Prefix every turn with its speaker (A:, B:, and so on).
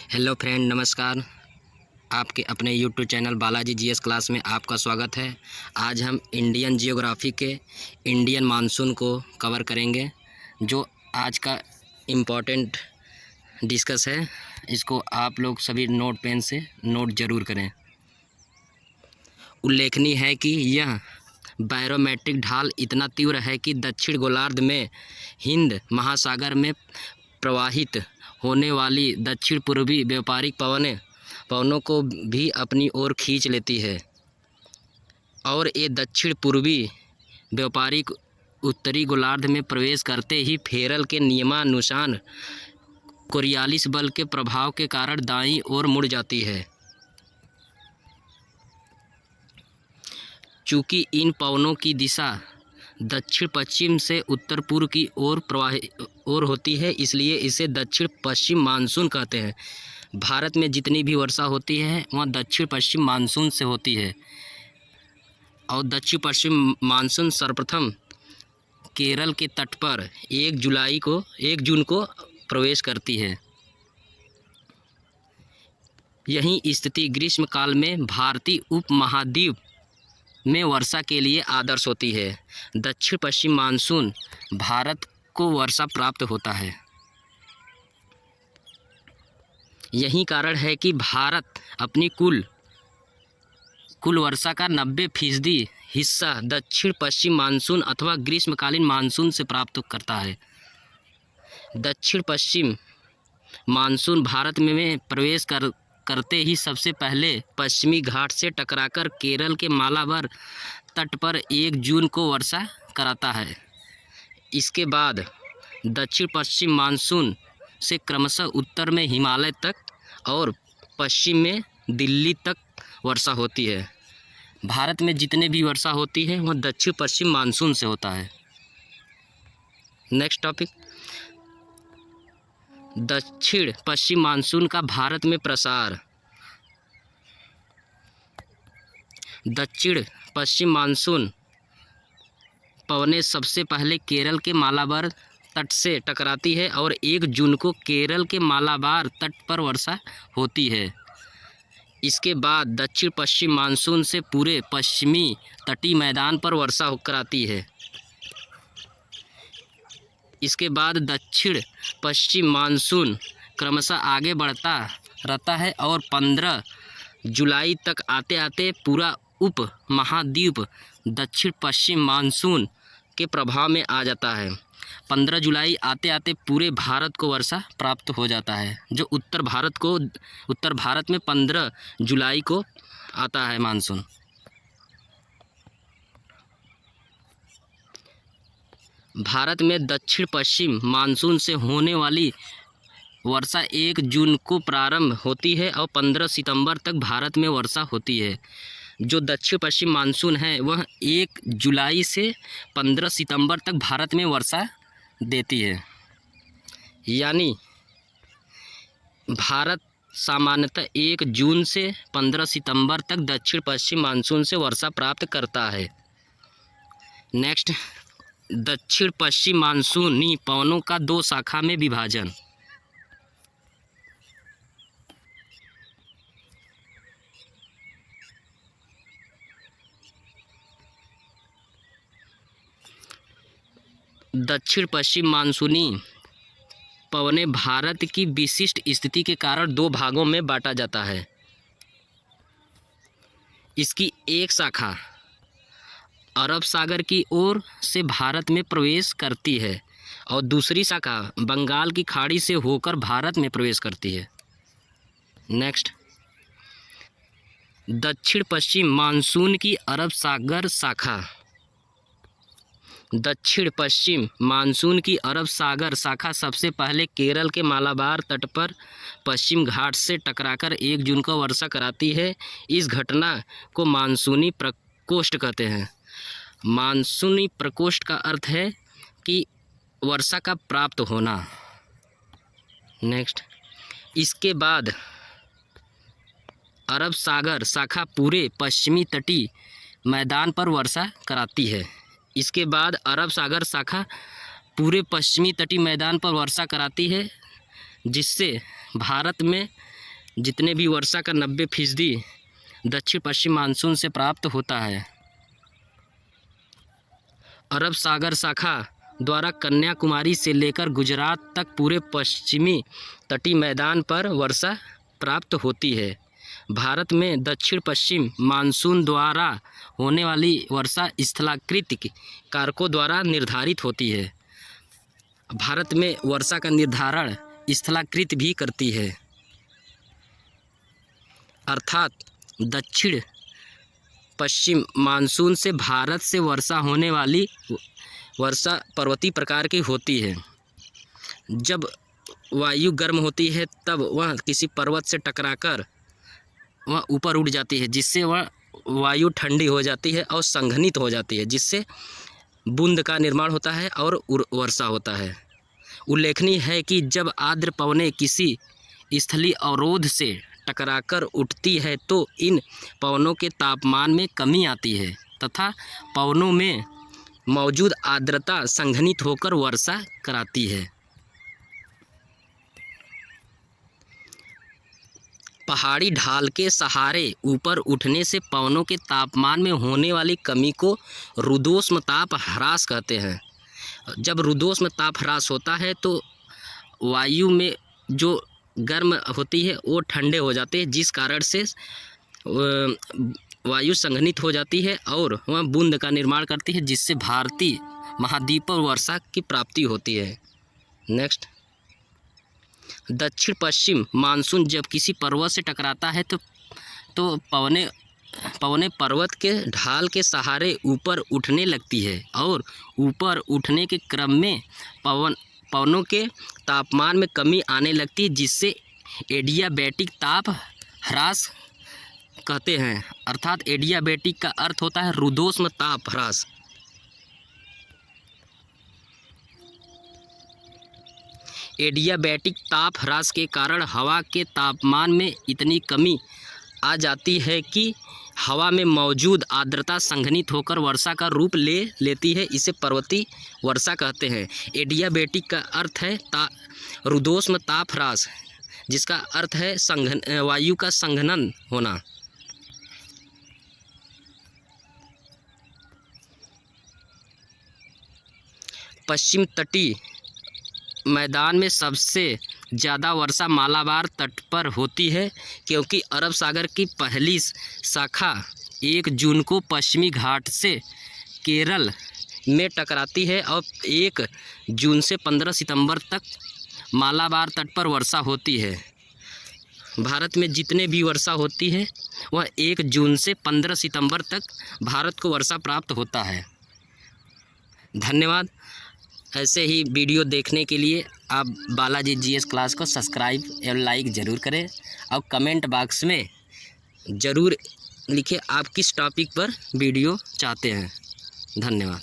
A: Hello friend, नमस्कार। आपके अपने YouTube channel Balaji GS class में आपका स्वागत है। आज हम इंडियन जियोग्राफी के इंडियन मानसून को कवर करेंगे, जो आज का इम्पोर्टेंट डिस्कस है। इसको आप लोग सभी नोट पेन से नोट ज़रूर करें। उल्लेखनीय है कि यह बैरोमेट्रिक ढाल इतना तीव्र है कि दक्षिण गोलार्ध में हिंद महासागर में प्रवाहित होने वाली दक्षिण पूर्वी व्यापारिक पवनों को भी अपनी ओर खींच लेती है, और ये दक्षिण पूर्वी व्यापारिक उत्तरी गोलार्ध में प्रवेश करते ही फेरल के नियमानुसार कोरियालिस बल के प्रभाव के कारण दाईं ओर मुड़ जाती है। चूँकि इन पवनों की दिशा दक्षिण पश्चिम से उत्तर पूर्व की ओर होती है, इसलिए इसे दक्षिण पश्चिम मानसून कहते हैं। भारत में जितनी भी वर्षा होती है वह दक्षिण पश्चिम मानसून से होती है, और दक्षिण पश्चिम मानसून सर्वप्रथम केरल के तट पर 1 जून को प्रवेश करती है। यही स्थिति ग्रीष्म काल में भारतीय उपमहाद्वीप में वर्षा के लिए आदर्श होती है। दक्षिण पश्चिम मानसून भारत को वर्षा प्राप्त होता है। यही कारण है कि भारत अपनी कुल वर्षा का 90% हिस्सा दक्षिण पश्चिम मानसून अथवा ग्रीष्मकालीन मानसून से प्राप्त करता है। दक्षिण पश्चिम मानसून भारत में प्रवेश करते ही सबसे पहले पश्चिमी घाट से टकराकर केरल के मालाबार तट पर 1 जून को वर्षा कराता है। इसके बाद दक्षिण पश्चिम मानसून से क्रमशः उत्तर में हिमालय तक और पश्चिम में दिल्ली तक वर्षा होती है। भारत में जितने भी वर्षा होती है वह दक्षिण पश्चिम मानसून से होता है। नेक्स्ट टॉपिक, दक्षिण पश्चिम मानसून का भारत में प्रसार। दक्षिण पश्चिम मानसून पवनें सबसे पहले केरल के मालाबार तट से टकराती है और 1 जून को केरल के मालाबार तट पर वर्षा होती है। इसके बाद दक्षिण पश्चिम मानसून से पूरे पश्चिमी तटीय मैदान पर वर्षा कराती है। इसके बाद दक्षिण पश्चिम मानसून क्रमशः आगे बढ़ता रहता है और 15 जुलाई तक आते आते पूरा उप महाद्वीप दक्षिण पश्चिम मानसून के प्रभाव में आ जाता है। 15 जुलाई आते आते पूरे भारत को वर्षा प्राप्त हो जाता है। जो उत्तर भारत में 15 जुलाई को आता है मानसून। भारत में दक्षिण पश्चिम मानसून से होने वाली वर्षा 1 जून को प्रारंभ होती है और 15 सितंबर तक भारत में वर्षा होती है। जो दक्षिण पश्चिम मानसून है वह 1 जुलाई से 15 सितंबर तक भारत में वर्षा देती है। यानी भारत सामान्यतः 1 जून से 15 सितंबर तक दक्षिण पश्चिम मानसून से वर्षा प्राप्त करता है। नेक्स्ट, दक्षिण पश्चिम मानसूनी पवनों का 2 शाखा में विभाजन। दक्षिण पश्चिम मानसूनी पवनें भारत की विशिष्ट स्थिति के कारण 2 भागों में बांटा जाता है। इसकी एक शाखा अरब सागर की ओर से भारत में प्रवेश करती है और दूसरी शाखा बंगाल की खाड़ी से होकर भारत में प्रवेश करती है। नेक्स्ट, दक्षिण पश्चिम मानसून की अरब सागर शाखा। दक्षिण पश्चिम मानसून की अरब सागर शाखा सबसे पहले केरल के मालाबार तट पर पश्चिम घाट से टकराकर 1 जून को वर्षा कराती है। इस घटना को मानसूनी प्रकोष्ठ कहते हैं। मानसूनी प्रकोष्ठ का अर्थ है कि वर्षा का प्राप्त होना। नेक्स्ट, इसके बाद अरब सागर शाखा पूरे पश्चिमी तटीय मैदान पर वर्षा कराती है। इसके बाद अरब सागर शाखा पूरे पश्चिमी तटीय मैदान पर वर्षा कराती है, जिससे भारत में जितने भी वर्षा का 90% दक्षिण पश्चिम मानसून से प्राप्त होता है। अरब सागर शाखा द्वारा कन्याकुमारी से लेकर गुजरात तक पूरे पश्चिमी तटीय मैदान पर वर्षा प्राप्त होती है। भारत में दक्षिण पश्चिम मानसून द्वारा होने वाली वर्षा स्थलाकृतिक कारकों द्वारा निर्धारित होती है। भारत में वर्षा का निर्धारण स्थलाकृति भी करती है, अर्थात दक्षिण पश्चिम मानसून से भारत से वर्षा होने वाली वर्षा पर्वतीय प्रकार की होती है। जब वायु गर्म होती है तब वह किसी पर्वत से टकराकर वह ऊपर उड़ जाती है, जिससे वह वायु ठंडी हो जाती है और संघनित हो जाती है, जिससे बूंद का निर्माण होता है और वर्षा होता है। उल्लेखनीय है कि जब आर्द्र पवनें किसी स्थलीय अवरोध से टकराकर उठती है तो इन पवनों के तापमान में कमी आती है तथा पवनों में मौजूद आर्द्रता संघनित होकर वर्षा कराती है। पहाड़ी ढाल के सहारे ऊपर उठने से पवनों के तापमान में होने वाली कमी को रुद्धोष्म ताप ह्रास कहते हैं। जब रुद्धोष्म ताप ह्रास होता है तो वायु में जो गर्म होती है वो ठंडे हो जाते हैं, जिस कारण से वायु संघनित हो जाती है और वह बूंद का निर्माण करती है, जिससे भारतीय महाद्वीप पर वर्षा की प्राप्ति होती है। नेक्स्ट, दक्षिण पश्चिम मानसून जब किसी पर्वत से टकराता है तो पवनें पर्वत के ढाल के सहारे ऊपर उठने लगती है और ऊपर उठने के क्रम में पवनों के तापमान में कमी आने लगती है, जिससे एडियाबैटिक ताप ह्रास कहते हैं। अर्थात एडियाबैटिक का अर्थ होता है रुद्धोष्म ताप ह्रास। एडियाबैटिक ताप ह्रास के कारण हवा के तापमान में इतनी कमी आ जाती है कि हवा में मौजूद आर्द्रता संघनित होकर वर्षा का रूप ले लेती है। इसे पर्वतीय वर्षा कहते हैं। एडियाबैटिक का अर्थ है रुद्धोष्म ताप ह्रास, जिसका अर्थ है वायु का संघनन होना। पश्चिम तटीय मैदान में सबसे ज़्यादा वर्षा मालाबार तट पर होती है, क्योंकि अरब सागर की पहली शाखा 1 जून को पश्चिमी घाट से केरल में टकराती है और 1 जून से 15 सितंबर तक मालाबार तट पर वर्षा होती है। भारत में जितने भी वर्षा होती है वह 1 जून से 15 सितंबर तक भारत को वर्षा प्राप्त होता है। धन्यवाद। ऐसे ही वीडियो देखने के लिए आप बालाजी जीएस क्लास को सब्सक्राइब एवं लाइक ज़रूर करें और कमेंट बॉक्स में ज़रूर लिखें आप किस टॉपिक पर वीडियो चाहते हैं। धन्यवाद।